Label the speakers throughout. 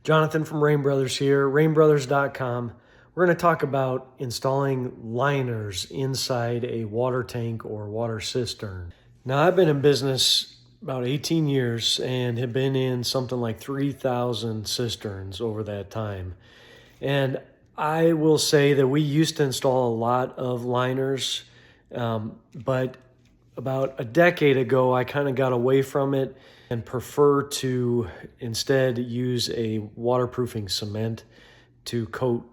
Speaker 1: Jonathan from Rain Brothers here, rainbrothers.com. We're going to talk about installing liners inside a water tank or water cistern. Now, I've been in business about 18 years and have been in something like 3,000 cisterns over that time. And I will say that we used to install a lot of liners, but about a decade ago, I kind of got away from it and prefer to instead use a waterproofing cement to coat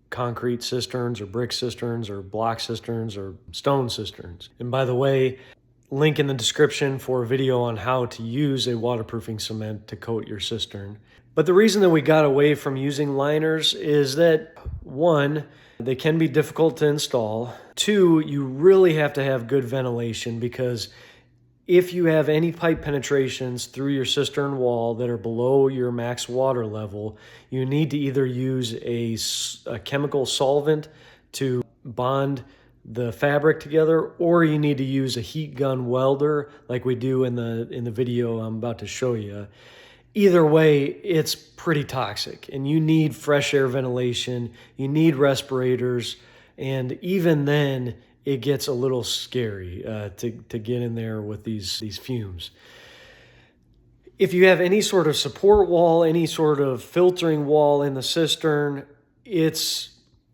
Speaker 1: concrete cisterns or brick cisterns or block cisterns or stone cisterns. And by the way, link in the description for a video on how to use a waterproofing cement to coat your cistern. But the reason that we got away from using liners is that, one, they can be difficult to install. Two, you really have to have good ventilation, because if you have any pipe penetrations through your cistern wall that are below your max water level, you need to either use a chemical solvent to bond the fabric together, or you need to use a heat gun welder like we do in the video I'm about to show you. Either way, it's pretty toxic, and you need fresh air ventilation, you need respirators, and even then it gets a little scary to get in there with these fumes. If you have any sort of support wall, any sort of filtering wall in the cistern, it's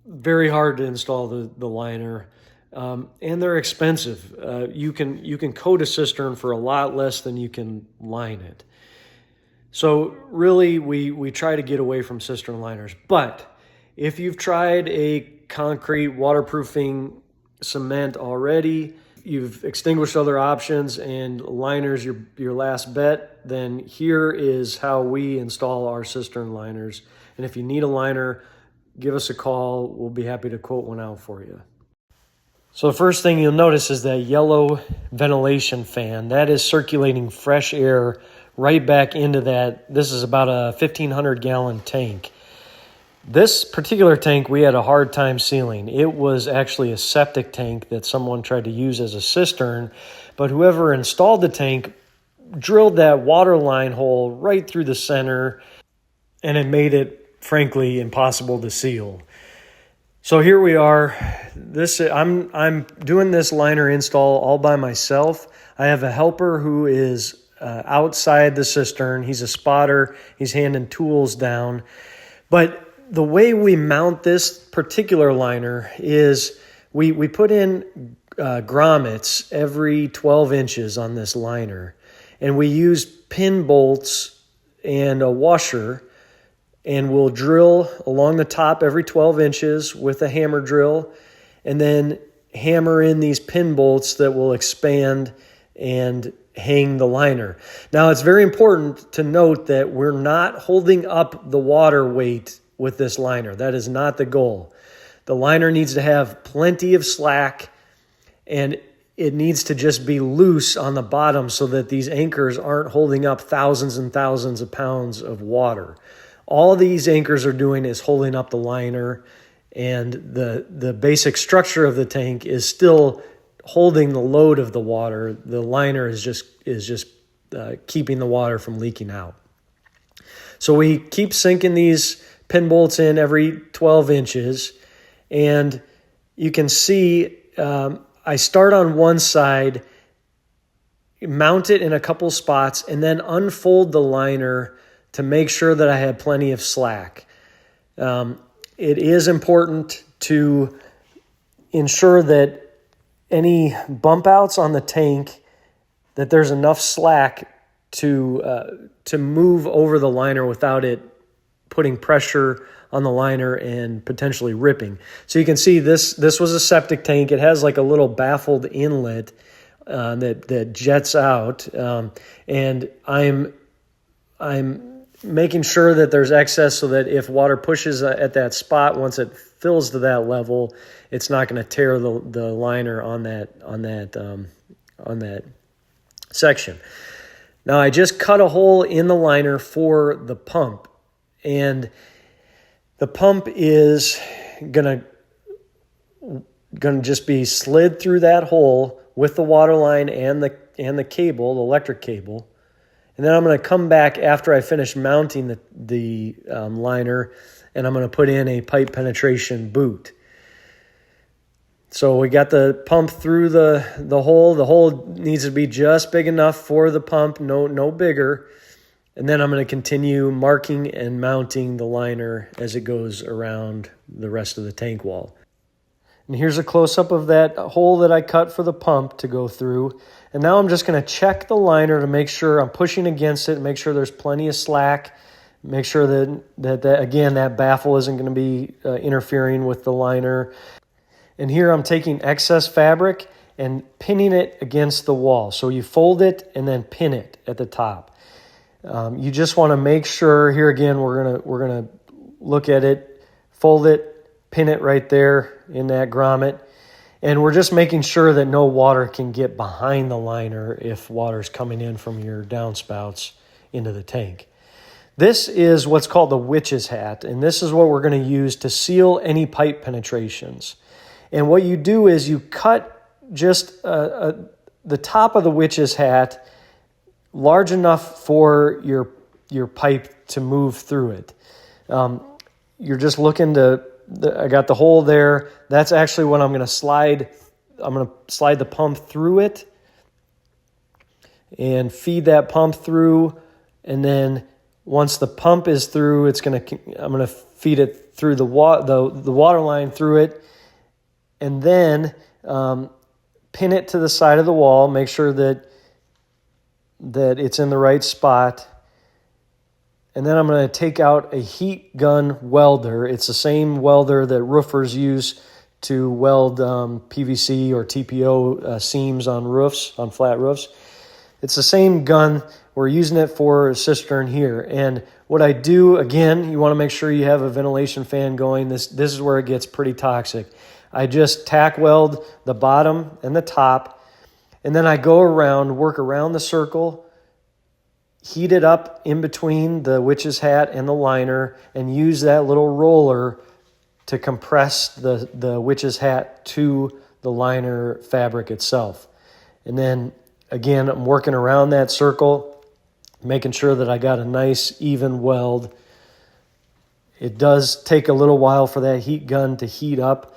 Speaker 1: very hard to install the liner, and they're expensive. You can coat a cistern for a lot less than you can line it. So really, we try to get away from cistern liners. But if you've tried a concrete waterproofing cement already, you've extinguished other options, and liners your last bet, then here is how we install our cistern liners. And if you need a liner, give us a call. We'll be happy to quote one out for you. So the first thing you'll notice is that yellow ventilation fan. That is circulating fresh air right back into that. This is about a 1,500 gallon tank. This particular tank we had a hard time sealing. It was actually a septic tank that someone tried to use as a cistern, but whoever installed the tank drilled that water line hole right through the center, and it made it, frankly, impossible to seal. So here we are. I'm doing this liner install all by myself. I have a helper who is outside the cistern. He's a spotter. He's handing tools down. But the way we mount this particular liner is we put in grommets every 12 inches on this liner. And we use pin bolts and a washer, and we'll drill along the top every 12 inches with a hammer drill, and then hammer in these pin bolts that will expand and hang the liner. Now, it's very important to note that we're not holding up the water weight with this liner. That is not the goal. The liner needs to have plenty of slack, and it needs to just be loose on the bottom so that these anchors aren't holding up thousands and thousands of pounds of water. All these anchors are doing is holding up the liner, and the basic structure of the tank is still holding the load of the water. The liner is just keeping the water from leaking out. So we keep sinking these pin bolts in every 12 inches, and you can see I start on one side, mount it in a couple spots, and then unfold the liner to make sure that I have plenty of slack. It is important to ensure that any bump outs on the tank, that there's enough slack to move over the liner without it putting pressure on the liner and potentially ripping. So you can see this was a septic tank. It has like a little baffled inlet that jets out, and I'm making sure that there's excess so that if water pushes at that spot, once it fills to that level, it's not going to tear the liner on that section. Now, I just cut a hole in the liner for the pump, and the pump is gonna just be slid through that hole with the water line and the cable, the electric cable. And then I'm going to come back after I finish mounting the liner, and I'm going to put in a pipe penetration boot. So we got the pump through the hole. The hole needs to be just big enough for the pump, no bigger. And then I'm going to continue marking and mounting the liner as it goes around the rest of the tank wall. And here's a close-up of that hole that I cut for the pump to go through. And now I'm just going to check the liner to make sure I'm pushing against it, make sure there's plenty of slack, make sure that again, that baffle isn't going to be interfering with the liner. And here I'm taking excess fabric and pinning it against the wall. So you fold it and then pin it at the top. You just want to make sure, here again, we're gonna look at it, fold it, pin it right there in that grommet. And we're just making sure that no water can get behind the liner if water's coming in from your downspouts into the tank. This is what's called the witch's hat, and this is what we're going to use to seal any pipe penetrations. And what you do is you cut just the top of the witch's hat large enough for your pipe to move through it. You're just looking to, I got the hole there. That's actually what I'm going to slide. I'm going to slide the pump through it and feed that pump through. And then once the pump is through, I'm going to feed it through the water line through it, and then pin it to the side of the wall. Make sure that it's in the right spot. And then I'm going to take out a heat gun welder. It's the same welder that roofers use to weld PVC or TPO seams on roofs, on flat roofs. It's the same gun. We're using it for a cistern here. And what I do, again, you want to make sure you have a ventilation fan going. This is where it gets pretty toxic. I just tack weld the bottom and the top, and then I go around, work around the circle, heat it up in between the witch's hat and the liner, and use that little roller to compress the witch's hat to the liner fabric itself. And then, again, I'm working around that circle, making sure that I got a nice, even weld. It does take a little while for that heat gun to heat up,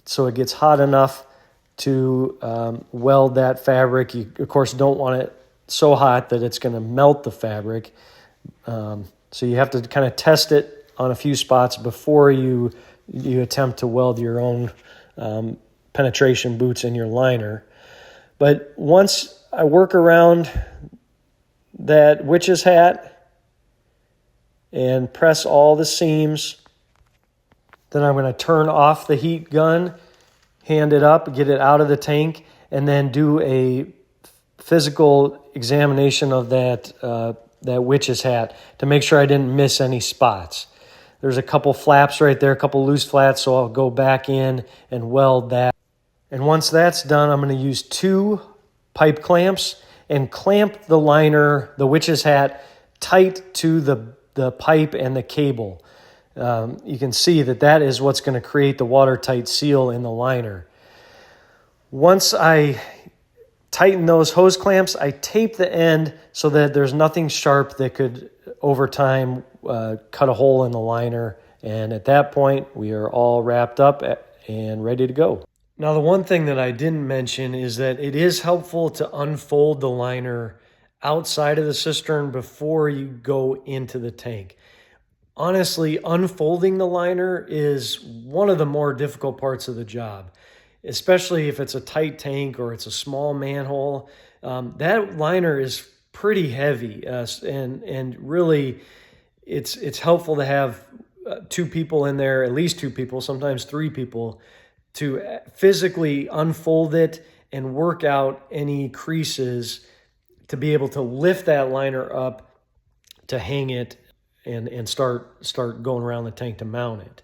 Speaker 1: so it gets hot enough to weld that fabric. You, of course, don't want it so hot that it's going to melt the fabric. So you have to kind of test it on a few spots before you attempt to weld your own penetration boots in your liner. But once I work around that witch's hat and press all the seams, then I'm going to turn off the heat gun, hand it up, get it out of the tank, and then do a physical examination of that witch's hat to make sure I didn't miss any spots. There's a couple flaps right there, a couple loose flats, so I'll go back in and weld that. And once that's done, I'm going to use 2 pipe clamps and clamp the liner, the witch's hat, tight to the pipe and the cable. You can see that is what's going to create the watertight seal in the liner. Once I tighten those hose clamps, I tape the end so that there's nothing sharp that could, over time, cut a hole in the liner. And at that point, we are all wrapped up and ready to go. Now, the one thing that I didn't mention is that it is helpful to unfold the liner outside of the cistern before you go into the tank. Honestly, unfolding the liner is one of the more difficult parts of the job, especially if it's a tight tank or it's a small manhole. That liner is pretty heavy, and really it's helpful to have 2 people in there, at least 2 people, sometimes 3 people, to physically unfold it and work out any creases to be able to lift that liner up, to hang it, and start going around the tank to mount it.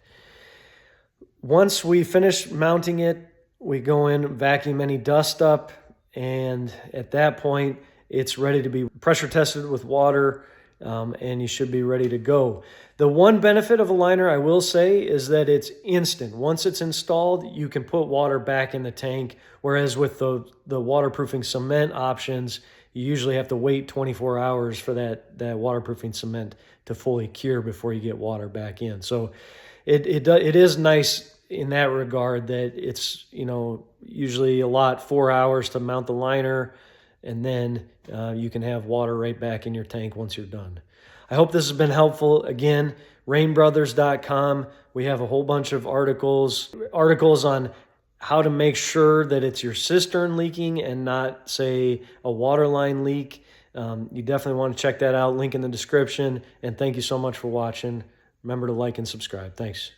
Speaker 1: Once we finish mounting it, we go in, vacuum any dust up, and at that point, it's ready to be pressure tested with water, and you should be ready to go. The one benefit of a liner, I will say, is that it's instant. Once it's installed, you can put water back in the tank, whereas with the waterproofing cement options, you usually have to wait 24 hours for that waterproofing cement to fully cure before you get water back in. So it is nice in that regard that it's, usually a lot, 4 hours to mount the liner, and then you can have water right back in your tank once you're done. I hope this has been helpful. Again, rainbrothers.com. We have a whole bunch of articles on how to make sure that it's your cistern leaking and not, say, a water line leak. You definitely want to check that out. Link in the description. And thank you so much for watching. Remember to like and subscribe. Thanks.